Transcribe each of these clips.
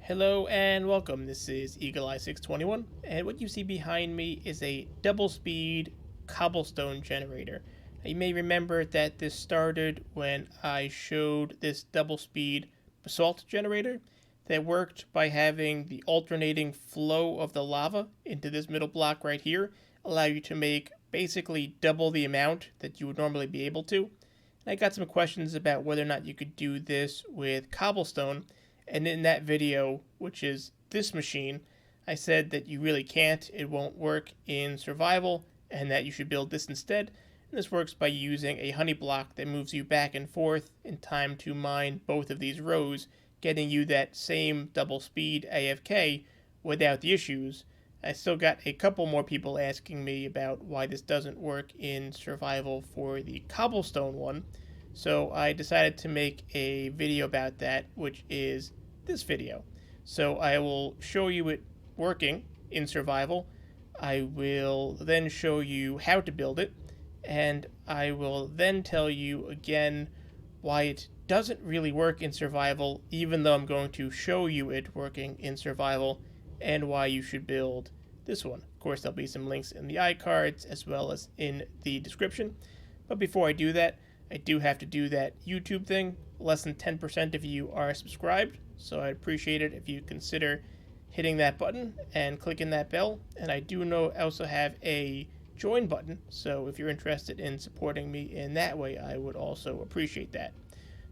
Hello and welcome. This is Eagle Eye 621, and what you see behind me is a double speed cobblestone generator. Now, you may remember that this started when I showed this double speed basalt generator that worked by having the alternating flow of the lava into this middle block right here allow you to make basically double the amount that you would normally be able to. And I got some questions about whether or not you could do this with cobblestone. And in that video, which is this machine, I said that you really can't, it won't work in survival, and that you should build this instead. And this works by using a honey block that moves you back and forth in time to mine both of these rows, getting you that same double speed AFK without the issues. I still got a couple more people asking me about why this doesn't work in survival for the cobblestone one. So I decided to make a video about that, which is this video. So I will show you it working in survival. I will then show you how to build it, and I will then tell you again why it doesn't really work in survival, even though I'm going to show you it working in survival, and why you should build this one. Of course, there'll be some links in the iCards as well as in the description. But before I do that, I do have to do that YouTube thing. Less than 10% of you are subscribed, so I'd appreciate it if you consider hitting that button and clicking that bell. And I do also have a join button, so if you're interested in supporting me in that way, I would also appreciate that.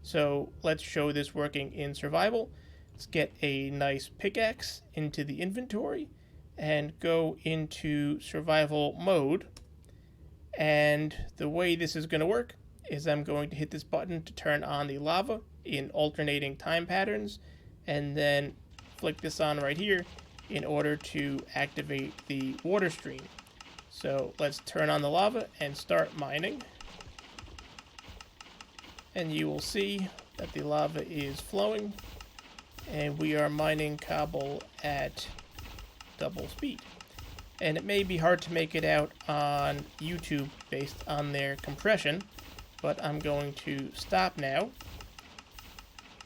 So let's show this working in survival. Let's get a nice pickaxe into the inventory and go into survival mode. And the way this is going to work is I'm going to hit this button to turn on the lava in alternating time patterns, and then flick this on right here in order to activate the water stream. So let's turn on the lava and start mining. And you will see that the lava is flowing, and we are mining cobble at double speed. And it may be hard to make it out on YouTube based on their compression, but I'm going to stop now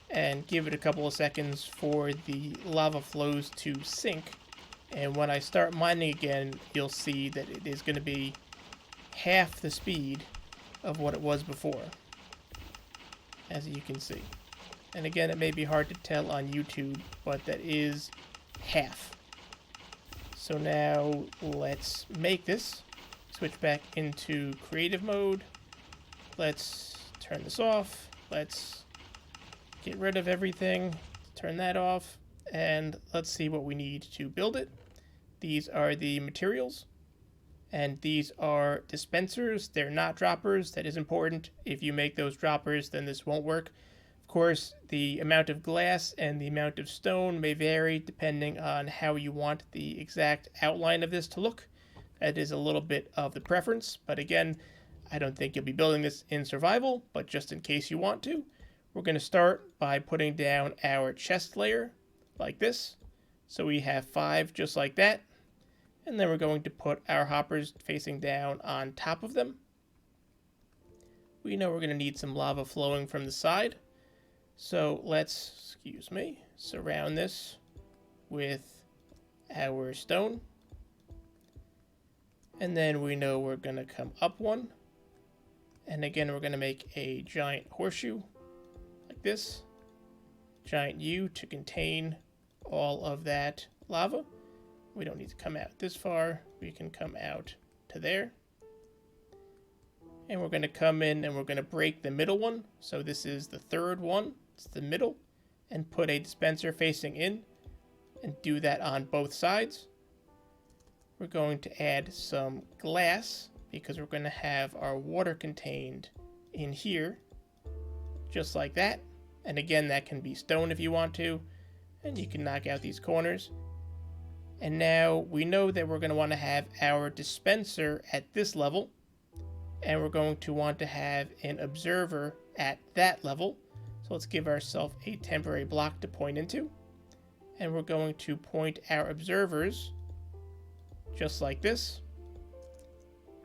and give it a couple of seconds for the lava flows to sink. And when I start mining again, you'll see that it is going to be half the speed of what it was before, as you can see. And again, it may be hard to tell on YouTube, but that is half. So now let's make this. Switch back into creative mode. Let's turn this off. Let's get rid of everything. Turn that off. And let's see what we need to build it. These are the materials. And these are dispensers. They're not droppers. That is important. If you make those droppers, then this won't work. Of course, the amount of glass and the amount of stone may vary depending on how you want the exact outline of this to look. That is a little bit of the preference, but again, I don't think you'll be building this in survival, but just in case you want to, we're going to start by putting down our chest layer like this. So we have 5 just like that, and then we're going to put our hoppers facing down on top of them. We know we're going to need some lava flowing from the side. So let's, surround this with our stone. And then we know we're going to come up one. And again, we're going to make a giant horseshoe like this. Giant U to contain all of that lava. We don't need to come out this far. We can come out to there. And we're going to come in and we're going to break the middle one. So this is the third one. It's the middle. And put a dispenser facing in. And do that on both sides. We're going to add some glass, because we're going to have our water contained in here. Just like that. And again, that can be stone if you want to. And you can knock out these corners. And now we know that we're going to want to have our dispenser at this level. And we're going to want to have an observer at that level. So let's give ourselves a temporary block to point into. And we're going to point our observers just like this.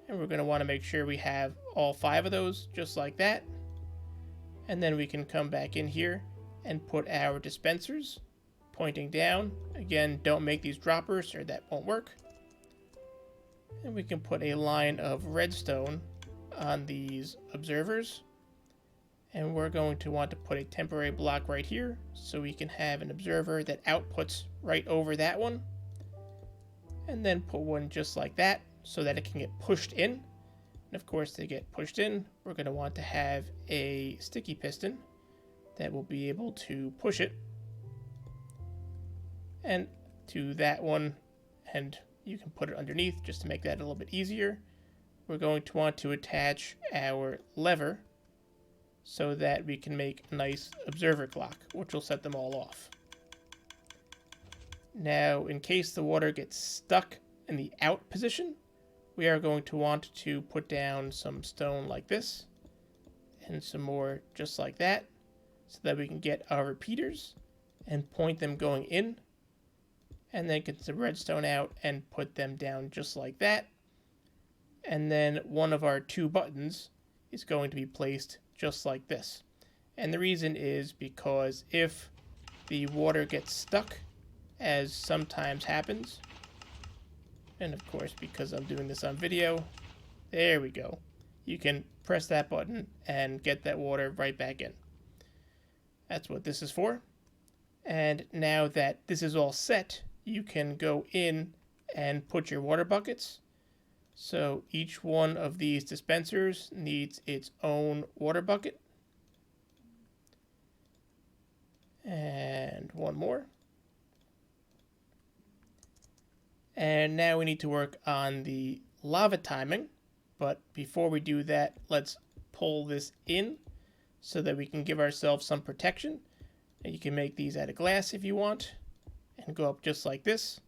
And we're going to want to make sure we have all 5 of those just like that. And then we can come back in here and put our dispensers pointing down. Again, don't make these droppers or that won't work. And we can put a line of redstone on these observers. And we're going to want to put a temporary block right here so we can have an observer that outputs right over that one. And then put one just like that so that it can get pushed in. And of course, to get pushed in, we're going to want to have a sticky piston that will be able to push it. And to that one, and you can put it underneath just to make that a little bit easier. We're going to want to attach our lever so that we can make a nice observer clock, which will set them all off. Now, in case the water gets stuck in the out position, we are going to want to put down some stone like this, and some more just like that, so that we can get our repeaters and point them going in, and then get the redstone out and put them down just like that. And then one of our 2 buttons is going to be placed just like this. And the reason is because if the water gets stuck, as sometimes happens, and of course because I'm doing this on video, there we go. You can press that button and get that water right back in. That's what this is for. And now that this is all set, you can go in and put your water buckets. So each one of these dispensers needs its own water bucket. And one more. And now we need to work on the lava timing. But before we do that, let's pull this in so that we can give ourselves some protection. And you can make these out of glass if you want, and go up just like this.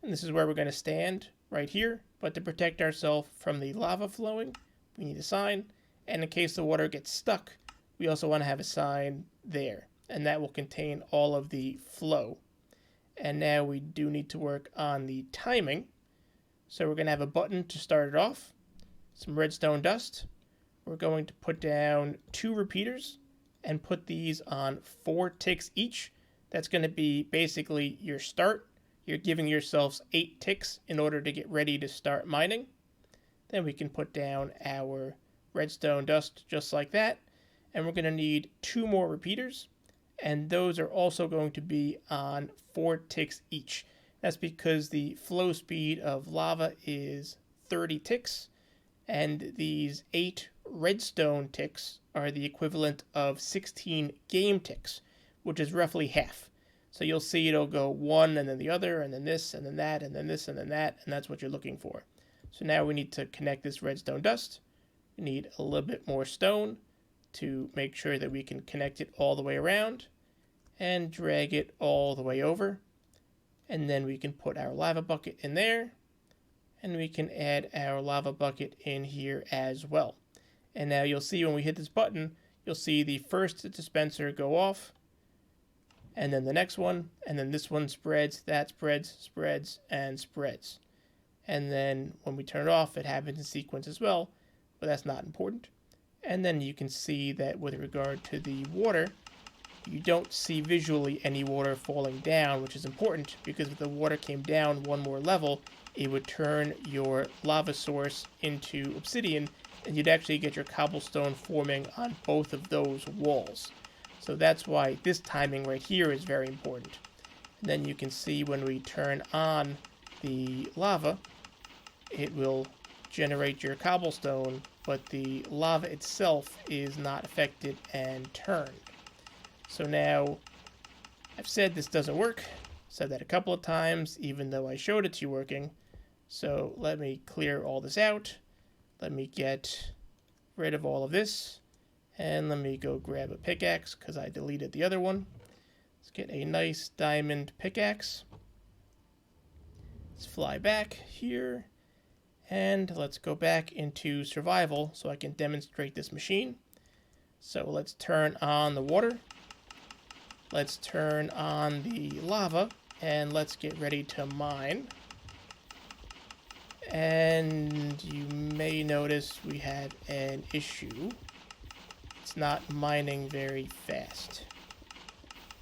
And this is where we're going to stand, right here. But to protect ourselves from the lava flowing, we need a sign. And in case the water gets stuck, we also want to have a sign there. And that will contain all of the flow. And now we do need to work on the timing. So we're going to have a button to start it off. Some redstone dust. We're going to put down 2 repeaters and put these on 4 ticks each. That's going to be basically your start. You're giving yourselves 8 ticks in order to get ready to start mining. Then we can put down our redstone dust just like that. And we're going to need 2 more repeaters. And those are also going to be on 4 ticks each. That's because the flow speed of lava is 30 ticks. And these 8 redstone ticks are the equivalent of 16 game ticks, which is roughly half. So you'll see it'll go one and then the other, and then this, and then that, and then this, and then that, and that's what you're looking for. So now we need to connect this redstone dust. We need a little bit more stone to make sure that we can connect it all the way around, and drag it all the way over. And then we can put our lava bucket in there, and we can add our lava bucket in here as well. And now you'll see when we hit this button, you'll see the first dispenser go off, and then the next one, and then this one spreads, that spreads, spreads, and spreads. And then when we turn it off, it happens in sequence as well, but that's not important. And then you can see that with regard to the water, you don't see visually any water falling down, which is important because if the water came down one more level, it would turn your lava source into obsidian, and you'd actually get your cobblestone forming on both of those walls. So that's why this timing right here is very important. And then you can see when we turn on the lava, it will generate your cobblestone, but the lava itself is not affected and turned. So now, I've said this doesn't work. Said that a couple of times, even though I showed it to you working. So let me clear all this out. Let me get rid of all of this. And let me go grab a pickaxe because I deleted the other one. Let's get a nice diamond pickaxe. Let's fly back here. And let's go back into survival so I can demonstrate this machine. So let's turn on the water. Let's turn on the lava. And let's get ready to mine. And you may notice we have an issue. It's not mining very fast.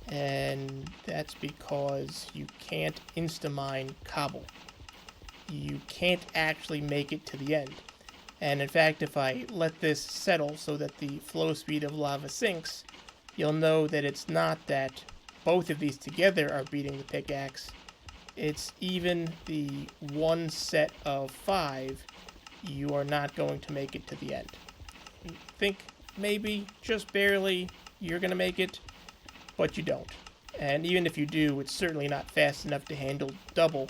and that's because you can't insta-mine cobble. You can't actually make it to the end. And in fact, if I let this settle so that the flow speed of lava sinks, you'll know that it's not that both of these together are beating the pickaxe. It's even the one set of 5, you are not going to make it to the end. You think maybe, just barely, you're going to make it, but you don't. And even if you do, it's certainly not fast enough to handle double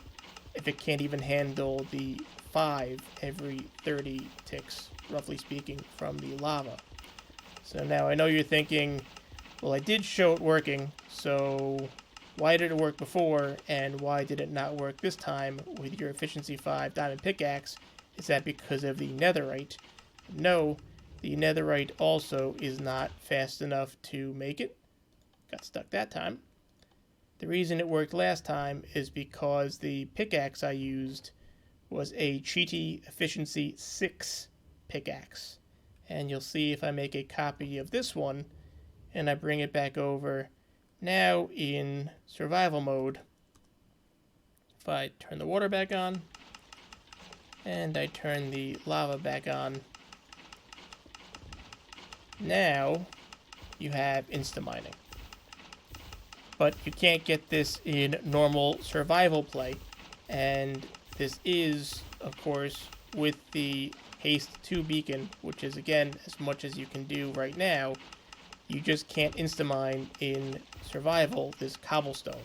if it can't even handle the 5 every 30 ticks, roughly speaking, from the lava. So now I know you're thinking, well, I did show it working, so why did it work before, and why did it not work this time with your efficiency 5 diamond pickaxe? Is that because of the netherite? No, the netherite also is not fast enough to make it. Got stuck that time. The reason it worked last time is because the pickaxe I used was a cheaty efficiency 6 pickaxe. And you'll see if I make a copy of this one and I bring it back over now in survival mode. If I turn the water back on and I turn the lava back on, now you have insta-mining. But you can't get this in normal survival play, and this is, of course, with the haste 2 beacon, which is, again, as much as you can do right now. You just can't insta-mine in survival this cobblestone,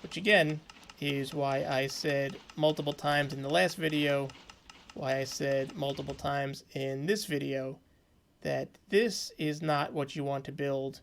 which again is why I said multiple times in the last video, why I said multiple times in this video, that this is not what you want to build.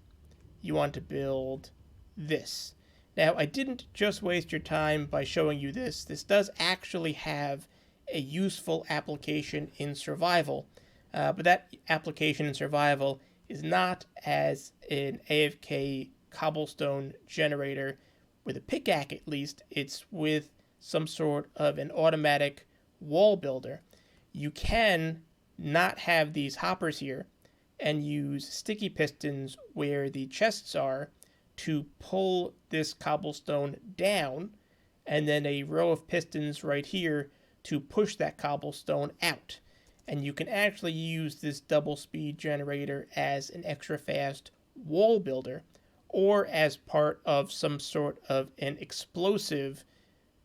You want to build this. Now, I didn't just waste your time by showing you this. This does actually have a useful application in survival, but that application in survival is not as an AFK cobblestone generator with a pickaxe, at least. It's with some sort of an automatic wall builder. You can not have these hoppers here and use sticky pistons where the chests are to pull this cobblestone down, and then a row of pistons right here to push that cobblestone out. And you can actually use this double speed generator as an extra fast wall builder, or as part of some sort of an explosive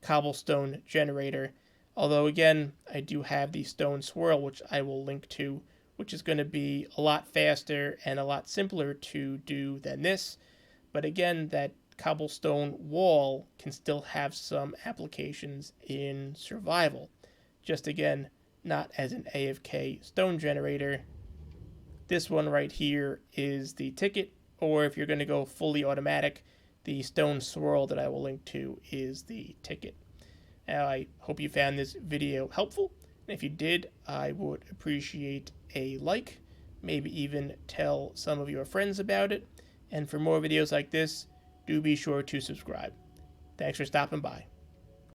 cobblestone generator. Although again, I do have the stone swirl, which I will link to, which is going to be a lot faster and a lot simpler to do than this. But again, that cobblestone wall can still have some applications in survival. Just again, not as an AFK stone generator. This one right here is the ticket, or if you're going to go fully automatic, the stone swirl that I will link to is the ticket. Now, I hope you found this video helpful. And if you did, I would appreciate a like, maybe even tell some of your friends about it. And for more videos like this, do be sure to subscribe. Thanks for stopping by.